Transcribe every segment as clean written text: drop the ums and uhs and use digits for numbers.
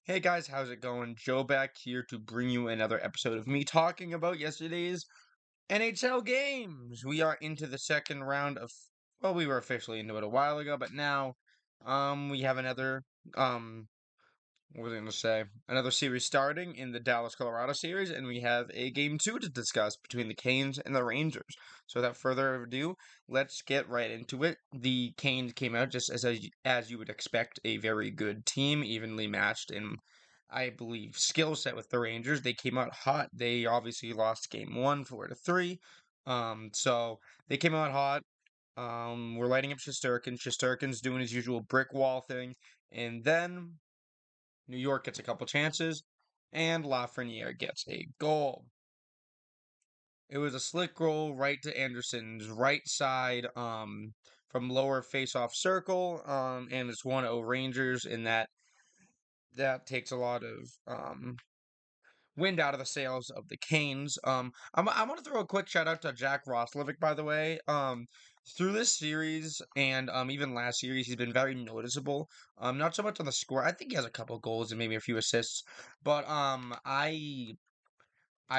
Hey guys, how's it going? Joe back here to bring you another episode of me talking about yesterday's NHL games. We are into the second round of, well, we were officially into it a while ago, but now we have another um what was I going to say? Another series starting in the Dallas Colorado series, and we have a game two to discuss between the Canes and the Rangers. So without further ado, let's get right into it. The Canes came out just as you would expect, a very good team, evenly matched in, I believe, skill set with the Rangers. They came out hot. They obviously lost game one 4-3. So they came out hot. We're lighting up Shesterkin. Shesterkin's doing his usual brick wall thing. And then New York gets a couple chances, and Lafreniere gets a goal. It was a slick roll right to Anderson's right side, from lower face-off circle, and it's 1-0 Rangers, and that takes a lot of wind out of the sails of the Canes. I want to throw a quick shout out to Jack Roslovic, by the way. Through this series and even last series, he's been very noticeable. Not so much on the score. I think he has a couple goals and maybe a few assists, but I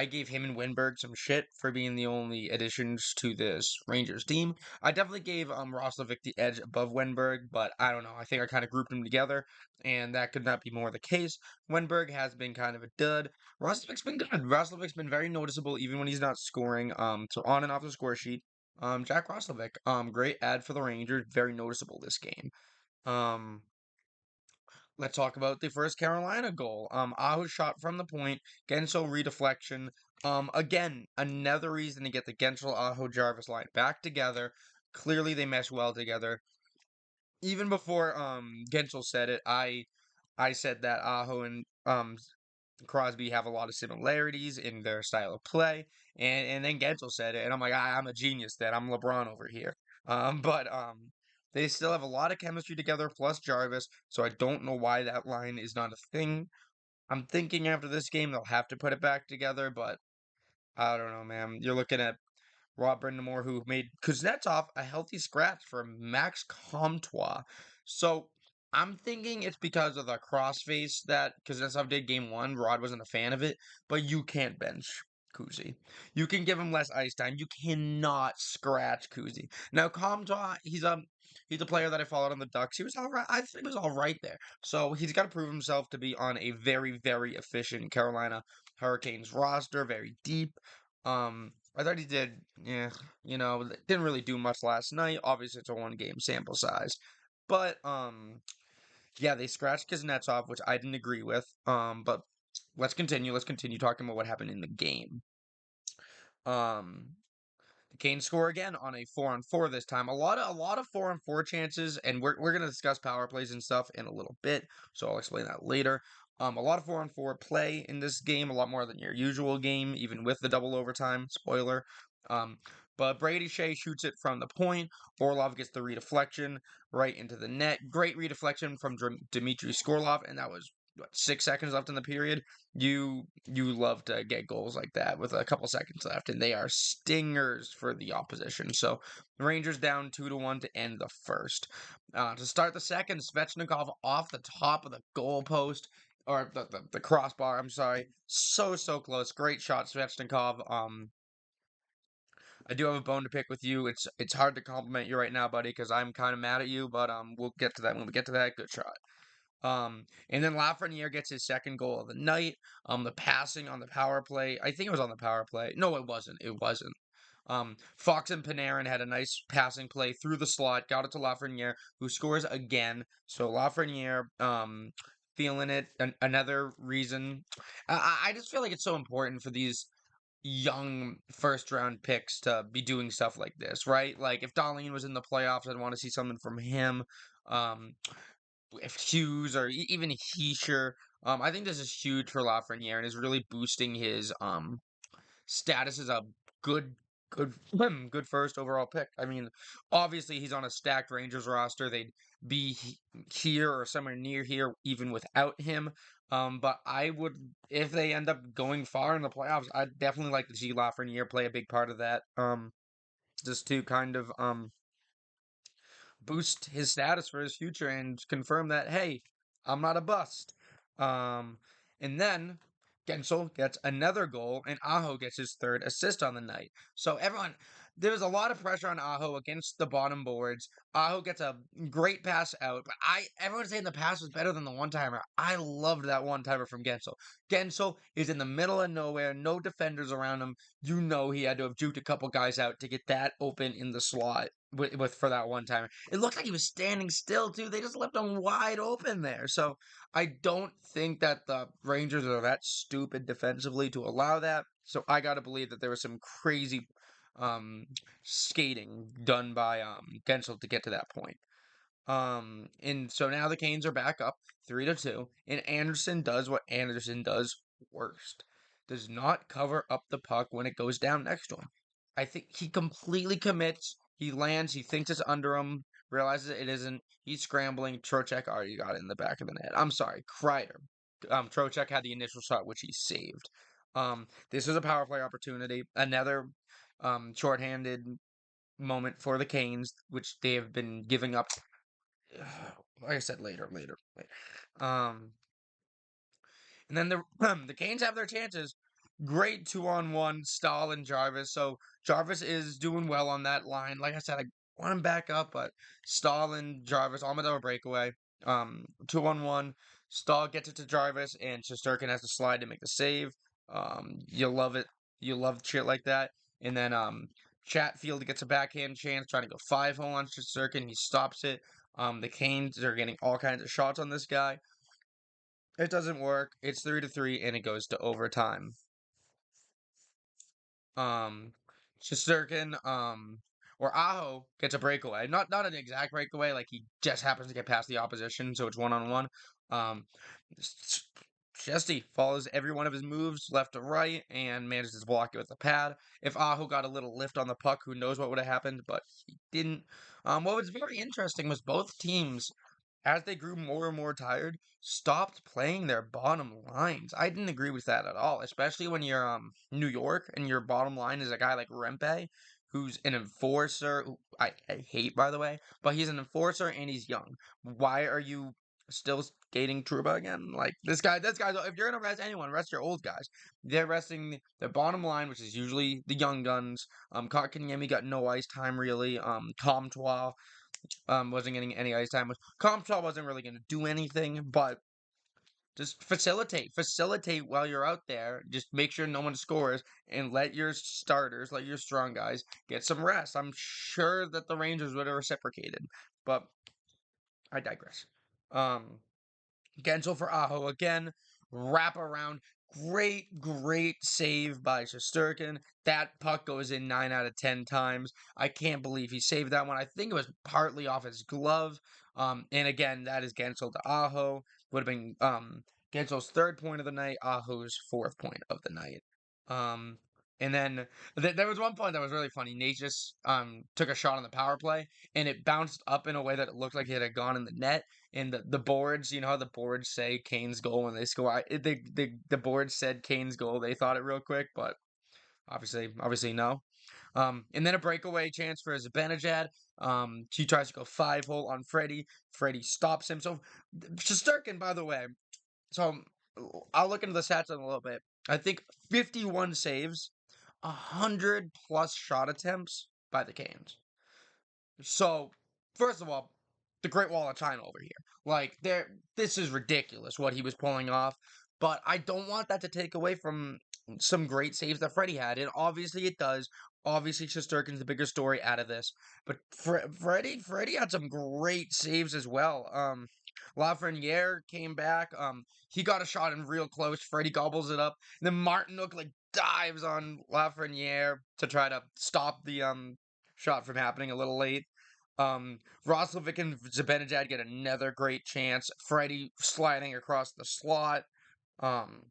gave him and Winberg some shit for being the only additions to this Rangers team. I definitely gave Roslovic the edge above Winberg, but I don't know. I think I kind of grouped them together, and that could not be more the case. Winberg has been kind of a dud. Roslovic's been good. Roslovic's been very noticeable even when he's not scoring. So on and off the score sheet. Jack Roslovic, great ad for the Rangers. Very noticeable this game. Um, Let's talk about the first Carolina goal. Aho shot from the point, Gensel redeflection. Again, another reason to get the Gensel Aho Jarvis line back together. Clearly, they mesh well together. Even before Gensel said it, I said that Aho and Crosby have a lot of similarities in their style of play, and then Gensel said it, and I'm like, I'm a genius. That I'm LeBron over here. But they still have a lot of chemistry together, plus Jarvis. So I don't know why that line is not a thing. I'm thinking after this game they'll have to put it back together, but I don't know, man. You're looking at Rob Brindamore, who made Kuznetsov a healthy scratch for Max Comtois. So I'm thinking it's because of the crossface that Kuznetsov did game one. Rod wasn't a fan of it, but you can't bench Kuzi. You can give him less ice time. You cannot scratch Kuzi. Now Comtois, he's a player that I followed on the Ducks. He was all right. I think he was all right there. So he's got to prove himself to be on a very, very efficient Carolina Hurricanes roster, very deep. I thought he did, yeah, didn't really do much last night. Obviously, it's a one game sample size. But, yeah, they scratched Kuznetsov, which I didn't agree with. But let's continue. Let's continue talking about what happened in the game. Um, the Canes score again on a 4-on-4 this time. A lot of 4-on-4 chances, and we're gonna discuss power plays and stuff in a little bit, so I'll explain that later. A lot of 4-on-4 play in this game, a lot more than your usual game, even with the double overtime. Spoiler. Um, but Brady Shea shoots it from the point. Orlov gets the redeflection right into the net. Great redeflection from Dmitry Skorlov, and that was what, 6 seconds left in the period. You love to get goals like that with a couple seconds left, and they are stingers for the opposition. So the Rangers down 2-1 to end the first. To start the second, Svechnikov off the top of the goalpost. Or the crossbar, I'm sorry. So close. Great shot, Svechnikov. I do have a bone to pick with you. It's hard to compliment you right now, buddy, because I'm kind of mad at you, but we'll get to that when we get to that. Good shot. And then Lafreniere gets his second goal of the night. The passing on the power play. I think it was on the power play. No, it wasn't. It wasn't. Fox and Panarin had a nice passing play through the slot, got it to Lafreniere, who scores again. So Lafreniere, feeling it. Another reason. I just feel like it's so important for these young first round picks to be doing stuff like this, right? Like if Darlene was in the playoffs, I'd want to see something from him. Um, if Hughes or even Heischer. I think this is huge for Lafreniere and is really boosting his status as a good good good first overall pick. I mean, obviously he's on a stacked Rangers roster. They'd be here or somewhere near here even without him. But I would, if they end up going far in the playoffs, I'd definitely like to see Lafreniere play a big part of that. Just to kind of boost his status for his future and confirm that, hey, I'm not a bust. Um, and then Gensel gets another goal, and Aho gets his third assist on the night. So everyone, there's a lot of pressure on Aho against the bottom boards. Aho gets a great pass out, but everyone's saying the pass was better than the one timer. I loved that one timer from Gensel. Gensel is in the middle of nowhere, no defenders around him. You know he had to have juked a couple guys out to get that open in the slot with for that one timer. It looked like he was standing still too. They just left him wide open there. So I don't think that the Rangers are that stupid defensively to allow that. So I got to believe that there was some crazy um, skating done by Gensel to get to that point. And so now the Canes are back up 3-2, and Anderson does what Anderson does worst. Does not cover up the puck when it goes down next to him. I think he completely commits. He lands. He thinks it's under him. Realizes it isn't. He's scrambling. Trocheck already got it in the back of the net. I'm sorry, Kreider. Trocheck had the initial shot, which he saved. This is a power play opportunity. Another shorthanded moment for the Canes, which they have been giving up like I said, later. Um, and then the the Canes have their chances. Great 2-on-1, Stahl and Jarvis. So Jarvis is doing well on that line. Like I said, I want him back up, but Stahl and Jarvis almost have a breakaway. 2-on-1. Stahl gets it to Jarvis, and Shesterkin has to slide to make the save. You love it. You love shit like that. And then Chatfield gets a backhand chance, trying to go 5-hole on Shesterkin. He stops it. The Canes are getting all kinds of shots on this guy. It doesn't work. It's 3-3, and it goes to overtime. Um, Shesterkin, or Aho gets a breakaway. Not an exact breakaway, like he just happens to get past the opposition, so it's 1-on-1. Um, Chesty follows every one of his moves left to right and manages to block it with the pad. If Aho got a little lift on the puck, who knows what would have happened, but he didn't. What was very interesting was both teams, as they grew more and more tired, stopped playing their bottom lines. I didn't agree with that at all, especially when you're New York and your bottom line is a guy like Rempe, who's an enforcer, who I hate by the way, but he's an enforcer and he's young. Why are you still skating Truba again? Like this guy's if you're gonna rest anyone, rest your old guys. They're resting the bottom line, which is usually the young guns. Kotkaniemi got no ice time really. Comtois wasn't getting any ice time. Comtois wasn't really gonna do anything, but just facilitate while you're out there. Just make sure no one scores and let your starters, let your strong guys get some rest. I'm sure that the Rangers would have reciprocated, but I digress. Um, Gensel for Aho again. Wrap around. Great save by Shesterkin. That puck goes in 9 out of 10 times. I can't believe he saved that one. I think it was partly off his glove. And again, that is Gensel to Aho. Would have been Gensel's third point of the night, Aho's fourth point of the night. Um, and then there was one point that was really funny. Nate just took a shot on the power play, and it bounced up in a way that it looked like it had gone in the net. And the boards, you know how the boards say Kane's goal when they score. The boards said Kane's goal. They thought it real quick, but obviously no. And then a breakaway chance for Zibanejad. He tries to go 5-hole on Freddie. Freddie stops him. So Shesterkin, by the way. So I'll look into the stats in a little bit. I think 51 saves, 100 plus shot attempts by the Canes. So, first of all, the Great Wall of China over here. Like, this is ridiculous what he was pulling off. But I don't want that to take away from some great saves that Freddie had. And obviously it does. Obviously, Shesterkin's the bigger story out of this. But Freddie had some great saves as well. Lafreniere came back. He got a shot in real close. Freddie gobbles it up. And then Martinook like dives on Lafreniere to try to stop the shot from happening a little late. Roslovic and Zibanejad get another great chance. Freddie sliding across the slot. Um,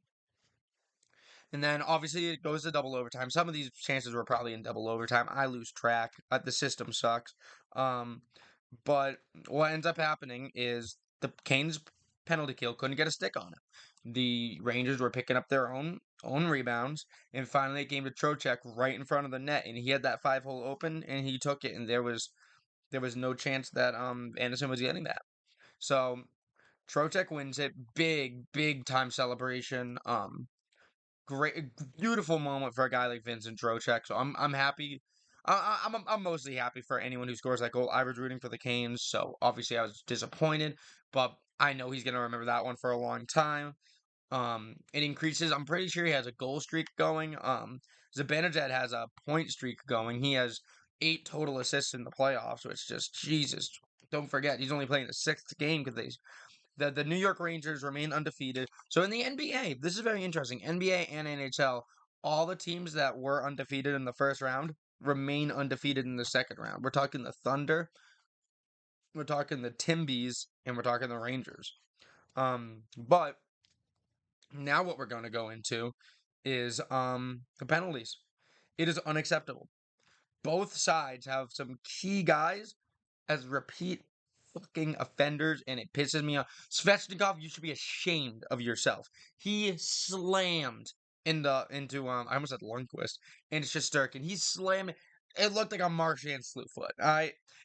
and then obviously it goes to double overtime. Some of these chances were probably in double overtime. I lose track. The system sucks. Um, but what ends up happening is the Canes penalty kill couldn't get a stick on it. The Rangers were picking up their own rebounds, and finally it came to Trocheck right in front of the net, and he had that 5-hole open, and he took it, and there was no chance that Anderson was getting that. So Trocheck wins it. Big time celebration. Great, beautiful moment for a guy like Vincent Trocheck. So I'm happy. I'm mostly happy for anyone who scores that goal. I was rooting for the Canes, so obviously I was disappointed, but I know he's gonna remember that one for a long time. It increases. I'm pretty sure he has a goal streak going. Zibanejad has a point streak going. He has 8 total assists in the playoffs, so it's just Jesus. Don't forget, he's only playing the sixth game because the New York Rangers remain undefeated. So in the NBA, this is very interesting. NBA and NHL, all the teams that were undefeated in the first round remain undefeated in the second round. We're talking the Thunder, we're talking the Timbies, and we're talking the Rangers. But now what we're going to go into is the penalties. It is unacceptable. Both sides have some key guys as repeat fucking offenders, and it pisses me off. Svechnikov, you should be ashamed of yourself. He slammed into I almost said Lundqvist and Shesterkin. He slammed. It looked like a Marchand slew foot.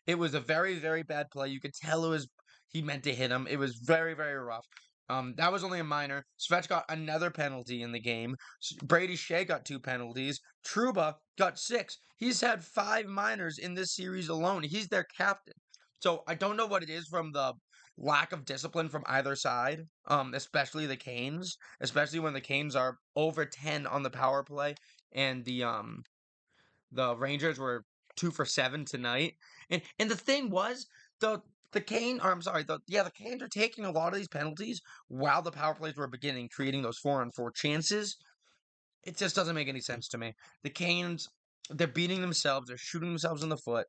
It was a very bad play. You could tell it was he meant to hit him. It was very rough. That was only a minor. Svech got another penalty in the game. Brady Shea got 2 penalties. Truba got 6. He's had 5 minors in this series alone. He's their captain. So I don't know what it is from the lack of discipline from either side, especially the Canes, especially when the Canes are over 10 on the power play, and the Rangers were 2 for 7 tonight. And the thing was the the Cane, or I'm sorry, the Canes are taking a lot of these penalties while the power plays were beginning, creating those 4-on-4 chances. It just doesn't make any sense to me. The Canes, they're beating themselves. They're shooting themselves in the foot.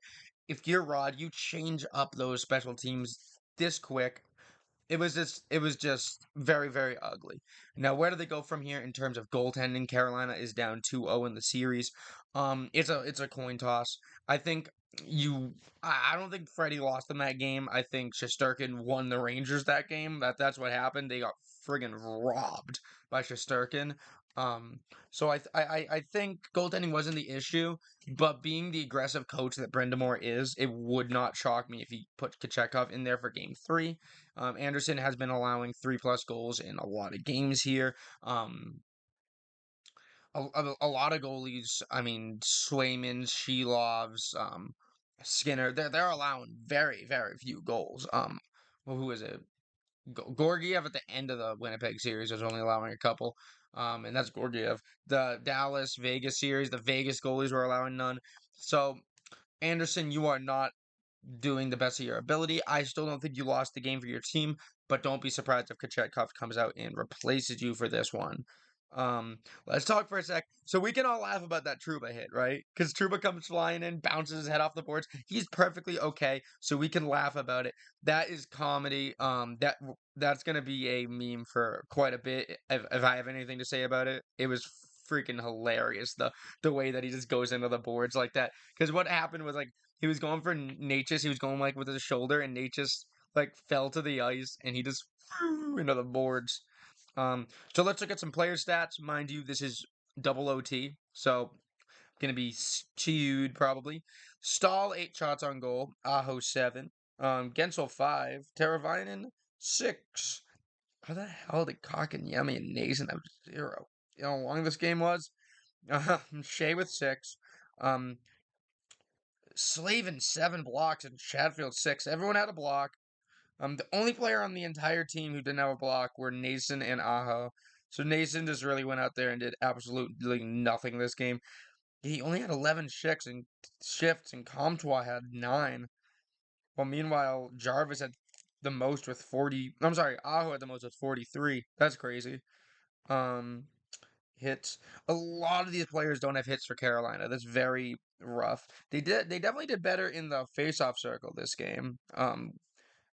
If you're Rod, you change up those special teams this quick. It was just very ugly. Now, where do they go from here in terms of goaltending? Carolina is down 2-0 in the series. It's a coin toss. I think you I don't think Freddie lost in that game. I think Shesterkin won the Rangers that game. That's what happened. They got friggin' robbed by Shesterkin. Um so I think goaltending wasn't the issue, but being the aggressive coach that Brendamore is, it would not shock me if he put Kachekov in there for game 3. Anderson has been allowing 3+ goals in a lot of games here. A lot of goalies. I mean, Swayman, Shelovs, Skinner. They're allowing very few goals. Well, who is it? Gorgiev at the end of the Winnipeg series was only allowing a couple. And that's Gorgiev. The Dallas Vegas series, the Vegas goalies were allowing none. So Anderson, you are not doing the best of your ability. I still don't think you lost the game for your team, but don't be surprised if Kochetkov comes out and replaces you for this one. Um, let's talk for a sec. So we can all laugh about that Truba hit, right? Because Truba comes flying in, bounces his head off the boards. He's perfectly okay, so we can laugh about it. That is comedy. That's gonna be a meme for quite a bit. If I have anything to say about it, it was freaking hilarious the way that he just goes into the boards like that. Because what happened was like he was going for Natchez. He was going like with his shoulder, and Natchez like fell to the ice, and he just flew into the boards. So let's look at some player stats. Mind you, this is double OT, so gonna be skewed probably. Stahl 8 shots on goal. Aho 7. Gensel 5. Teravainen 6. How the hell did Cock and Yummy and Nason have 0? You know how long this game was? Shea with 6. Um, Slavin 7 blocks and Chatfield 6. Everyone had a block. The only player on the entire team who didn't have a block were Nason and Aho. So Nason just really went out there and did absolutely nothing this game. He only had 11 shifts, and Comtois had 9. Well, meanwhile, Jarvis had the most with 40. I'm sorry, Aho had the most with 43. That's crazy. Um, Hits. A lot of these players don't have hits for Carolina. That's very rough. They definitely did better in the face-off circle this game.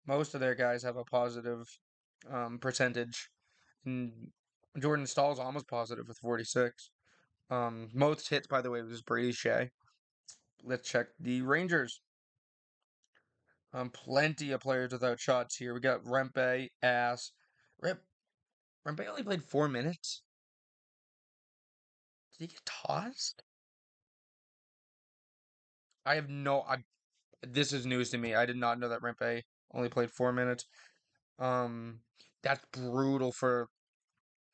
Most of their guys have a positive percentage. And Jordan Stahl's almost positive with 46. Most hits, by the way, was Brady Shea. Let's check the Rangers. Plenty of players without shots here. We got Rempe, Ass. Rempe only played 4 minutes. Did he get tossed? I have no. This is news to me. I did not know that Rempe only played 4 minutes. Um, that's brutal for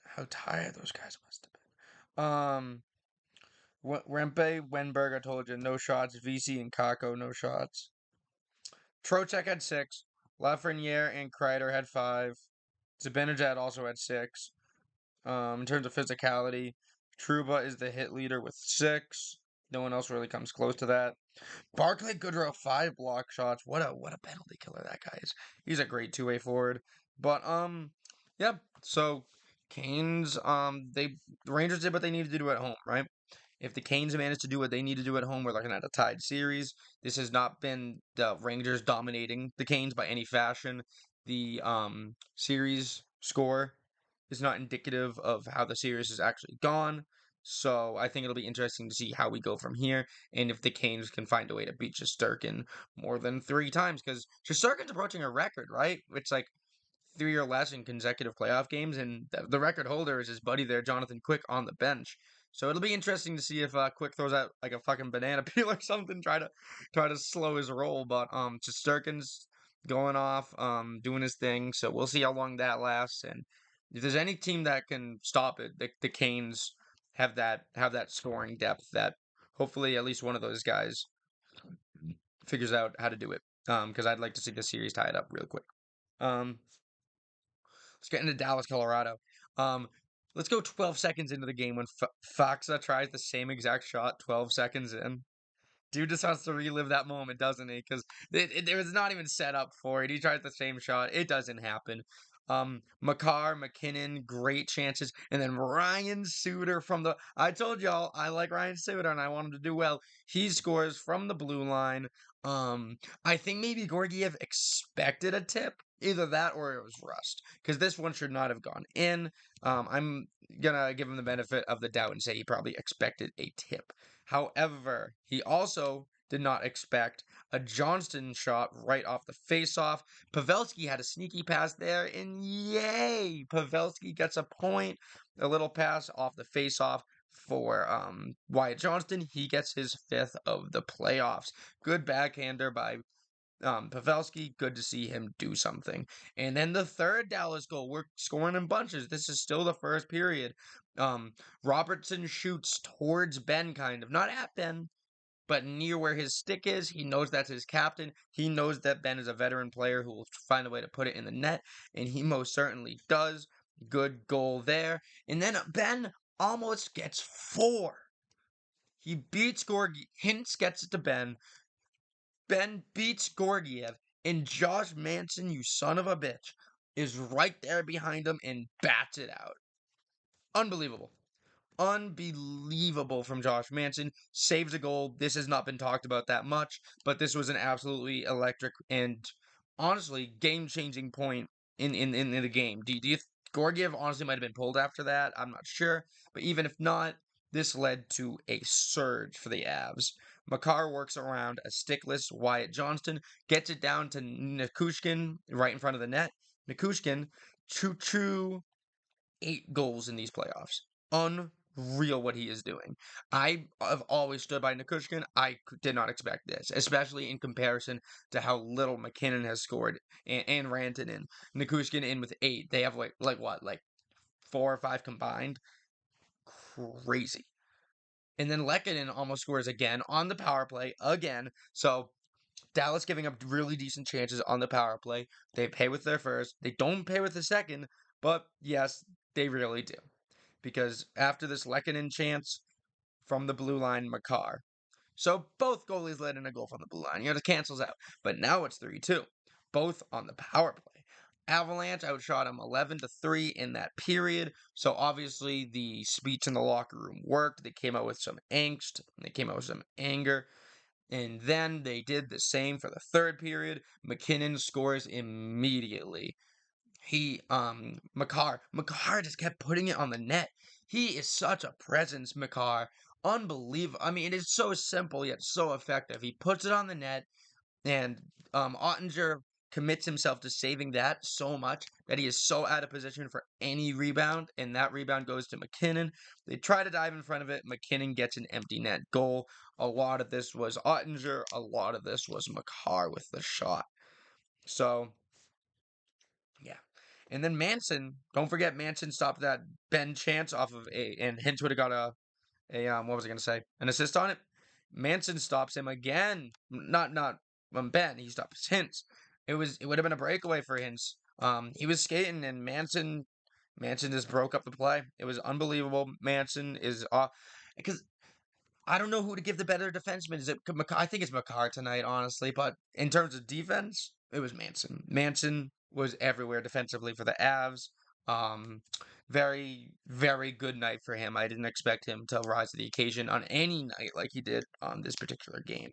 how tired those guys must have been. Rempe, Wenberg, I told you, no shots. VC and Kako, no shots. Trocheck had 6. Lafreniere and Kreider had 5. Zibanejad also had 6. In terms of physicality, Truba is the hit leader with 6. No one else really comes close to that. Barclay Goodrow, 5 block shots. What a penalty killer that guy is. He's a great two-way forward. But yeah. So Canes, the Rangers did what they needed to do at home, right? If the Canes manage to do what they need to do at home, we're looking at a tied series. This has not been the Rangers dominating the Canes by any fashion. The series score is not indicative of how the series has actually gone. So I think it'll be interesting to see how we go from here, and if the Canes can find a way to beat Shesterkin more than 3 times, because Shesterkin's approaching a record, right? It's like 3 or less in consecutive playoff games, and the record holder is his buddy there, Jonathan Quick, on the bench. So it'll be interesting to see if Quick throws out like a fucking banana peel or something, try to slow his roll. But Shesterkin's going off, doing his thing. So we'll see how long that lasts, and if there's any team that can stop it, the Canes have that scoring depth that hopefully at least one of those guys figures out how to do it. Because I'd like to see the series tie it up real quick. Um, let's get into Dallas, Colorado. Um, let's go 12 seconds into the game when Faxa tries the same exact shot 12 seconds in. Dude just wants to relive that moment, doesn't he? Because it was not even set up for it. He tries the same shot. It doesn't happen. Makar, McKinnon, great chances. And then Ryan Suter from the... I told y'all, I like Ryan Suter and I want him to do well. He scores from the blue line. I think maybe Georgiev expected a tip. Either that or it was rust. Because this one should not have gone in. I'm gonna give him the benefit of the doubt and say he probably expected a tip. However, he also did not expect a Johnston shot right off the faceoff. Pavelski had a sneaky pass there, and yay! Pavelski gets a point. A little pass off the faceoff for Wyatt Johnston. He gets his 5th of the playoffs. Good backhander by Pavelski. Good to see him do something. And then the third Dallas goal. We're scoring in bunches. This is still the first period. Robertson shoots towards Ben, kind of. Not at Ben, but near where his stick is. He knows that's his captain. He knows that Ben is a veteran player who will find a way to put it in the net, and he most certainly does. Good goal there. And then Ben almost gets 4. He beats Gorgie. Hintz gets it to Ben. Ben beats Gorgiev, and Josh Manson, you son of a bitch, is right there behind him and bats it out. Unbelievable. Unbelievable from Josh Manson. Saves a goal. This has not been talked about that much, but this was an absolutely electric and honestly game-changing point in the game. Do you Gorgiev honestly might have been pulled after that? I'm not sure, but even if not, this led to a surge for the Avs. Makar works around a stickless Wyatt Johnston, gets it down to Nikushkin right in front of the net. Nikushkin, choo-choo, 8 goals in these playoffs. Unreal what he is doing. I have always stood by Nikushkin. I did not expect this, especially in comparison to how little McKinnon has scored and Rantanen. Nikushkin in with 8. They have like what, like 4 or 5 combined? Crazy. And then Lehkonen almost scores again on the power play again. So Dallas giving up really decent chances on the power play. They pay with their first. They don't pay with the second, but yes, they really do. Because after this Lehkonen chance from the blue line, Makar. So both goalies let in a goal from the blue line. It cancels out. But now it's 3-2. Both on the power play. Avalanche outshot them 11-3 in that period. So obviously the speech in the locker room worked. They came out with some angst. They came out with some anger. And then they did the same for the third period. McKinnon scores immediately. Makar just kept putting it on the net. He is such a presence, Makar. Unbelievable. I mean, it is so simple yet so effective. He puts it on the net, and Ottinger commits himself to saving that so much that he is so out of position for any rebound, and that rebound goes to McKinnon. They try to dive in front of it. McKinnon gets an empty net goal. A lot of this was Ottinger. A lot of this was Makar with the shot. So, yeah. And then Manson, don't forget Manson stopped that Ben Chance off of and Hintz would have got a what was I gonna say? An assist on it. Manson stops him again. Not Ben. He stops Hintz. It would have been a breakaway for Hintz. He was skating and Manson just broke up the play. It was unbelievable. Manson is because I don't know who to give the better defenseman. Is it I think it's Makar tonight, honestly. But in terms of defense, it was Manson. Manson was everywhere defensively for the Avs. Um, very good night for him. I didn't expect him to rise to the occasion on any night like he did on this particular game.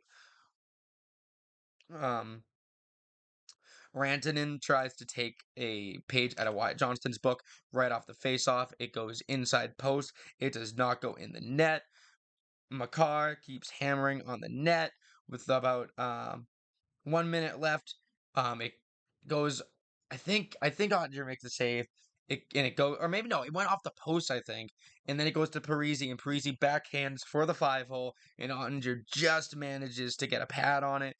Um, Rantanen tries to take a page out of Wyatt Johnston's book right off the faceoff. It goes inside post. It does not go in the net. Makar keeps hammering on the net with about 1 minute left. It goes. I think Ottinger makes the save. It goes, or maybe no, it went off the post. I think, and then it goes to Parisi, and Parisi backhands for the 5 hole, and Ottinger just manages to get a pad on it.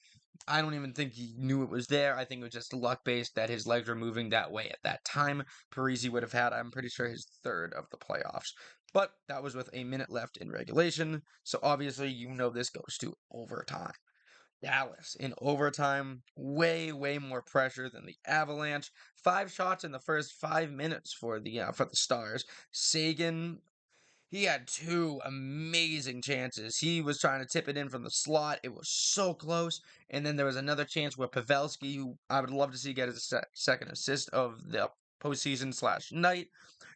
I don't even think he knew it was there. I think it was just luck based that his legs were moving that way at that time. Parisi would have had, I'm pretty sure, his third of the playoffs. But that was with a minute left in regulation. So obviously, this goes to overtime. Dallas in overtime, way more pressure than the Avalanche. 5 shots in the first 5 minutes for the Stars. Sagan, he had 2 amazing chances. He was trying to tip it in from the slot. It was so close. And then there was another chance where Pavelski, who I would love to see get his second assist of the postseason / night,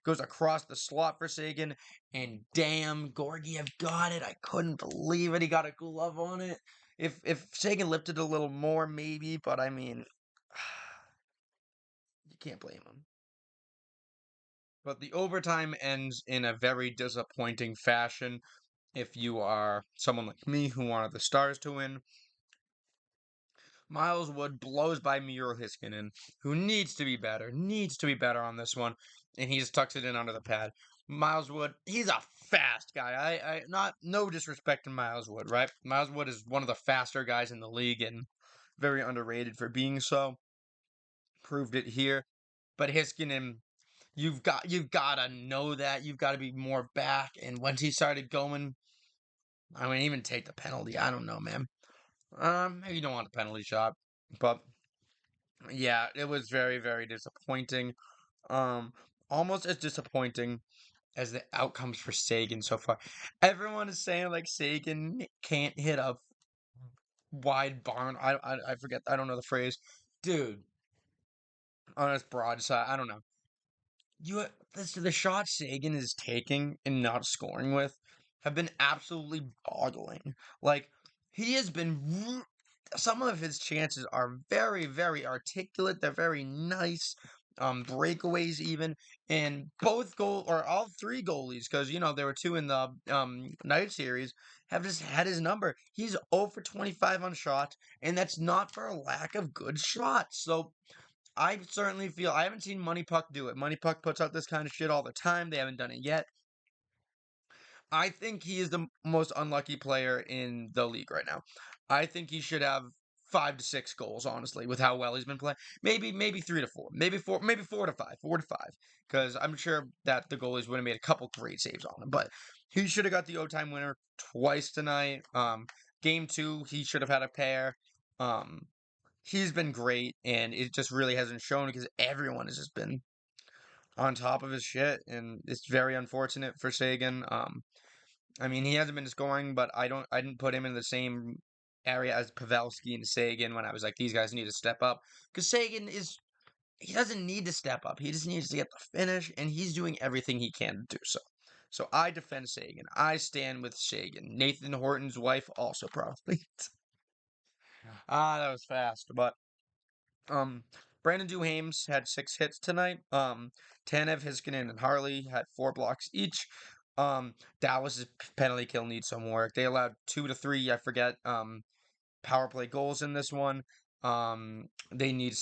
goes across the slot for Sagan. And damn, Georgiev got it. I couldn't believe it. He got a glove on it. If Sagan lifted a little more, maybe, but I mean, you can't blame him. But the overtime ends in a very disappointing fashion. If you are someone like me who wanted the Stars to win, Miles Wood blows by Miro Heiskanen, who needs to be better on this one, and he just tucks it in under the pad. Miles Wood, he's a fast guy. I not no disrespect to Miles Wood, right? Miles Wood is one of the faster guys in the league and very underrated for being so. Proved it here. But Heiskanen, you've gotta know that. You've got to be more back. And once he started going, I mean, even take the penalty. I don't know, man. Maybe you don't want a penalty shot, but yeah, it was very disappointing. Um, Almost as disappointing as the outcomes for Sagan so far. Everyone is saying like Sagan can't hit a wide barn. I forget. I don't know the phrase, dude. On his broadside, I don't know. You the shots Sagan is taking and not scoring with have been absolutely boggling. Like he has been some of his chances are very articulate. They're very nice. Breakaways even, and both goal or all 3 goalies, because there were 2 in the night series, have just had his number. He's 0 for 25 on shots, and that's not for a lack of good shots. So I certainly feel I haven't seen Money Puck do it. Money Puck puts out this kind of shit all the time. They haven't done it yet. I think he is the most unlucky player in the league right now. I think he should have 5 to 6 goals, honestly, with how well he's been playing. Maybe 3 to 4, maybe 4 to 5, 4 to 5. Because I'm sure that the goalies would have made a couple great saves on him, but he should have got the overtime winner twice tonight. Game 2, he should have had a pair. Um, he's been great, and it just really hasn't shown because everyone has just been on top of his shit, and it's very unfortunate for Sagan. I mean, he hasn't been scoring, but I didn't put him in the same area as Pavelski and Sagan when I was like, these guys need to step up. Because he doesn't need to step up. He just needs to get the finish, and he's doing everything he can to do so. So I defend Sagan. I stand with Sagan. Nathan Horton's wife also probably. That was fast. But um, Brandon Duhames had 6 hits tonight. Tanev, Heiskanen, and Harley had 4 blocks each. Dallas's penalty kill needs some work. They allowed 2 to 3, I forget, power play goals in this one. They need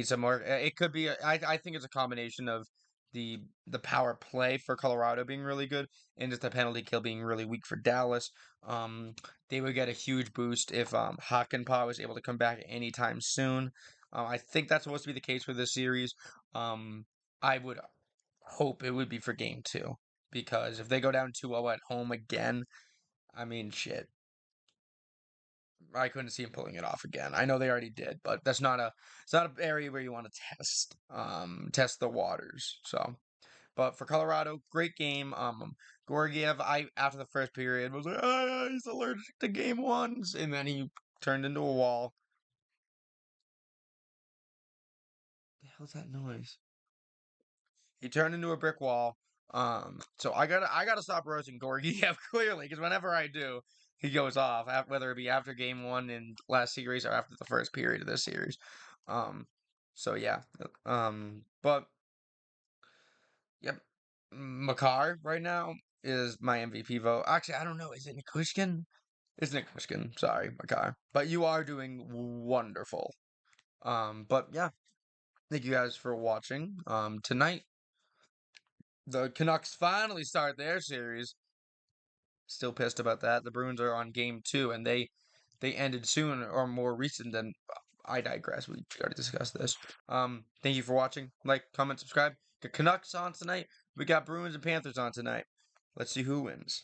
some more. It could be. I think it's a combination of the power play for Colorado being really good and just the penalty kill being really weak for Dallas. Um, they would get a huge boost if Hakanpää was able to come back anytime soon. I think that's supposed to be the case for this series. Um, I would hope it would be for game two because if they go down 2-0 at home again, I mean, shit. I couldn't see him pulling it off again. I know they already did, but it's not an area where you want to test the waters. So, but for Colorado, great game. Georgiev, I after the first period was like, he's allergic to game ones, and then he turned into a wall. The hell's that noise? He turned into a brick wall. So I gotta stop roasting Georgiev clearly because whenever I do, he goes off. Whether it be after game one in last series or after the first period of this series. Um, so yeah. But yep, Makar right now is my MVP vote. Actually, I don't know. Is it Nikushkin? It's Nikushkin. Sorry, Makar. But you are doing wonderful. But yeah, thank you guys for watching. Tonight the Canucks finally start their series. Still pissed about that. The Bruins are on game two, and they ended soon or more recent than. I digress. We already discussed this. Thank you for watching. Like, comment, subscribe. The Canucks on tonight. We got Bruins and Panthers on tonight. Let's see who wins.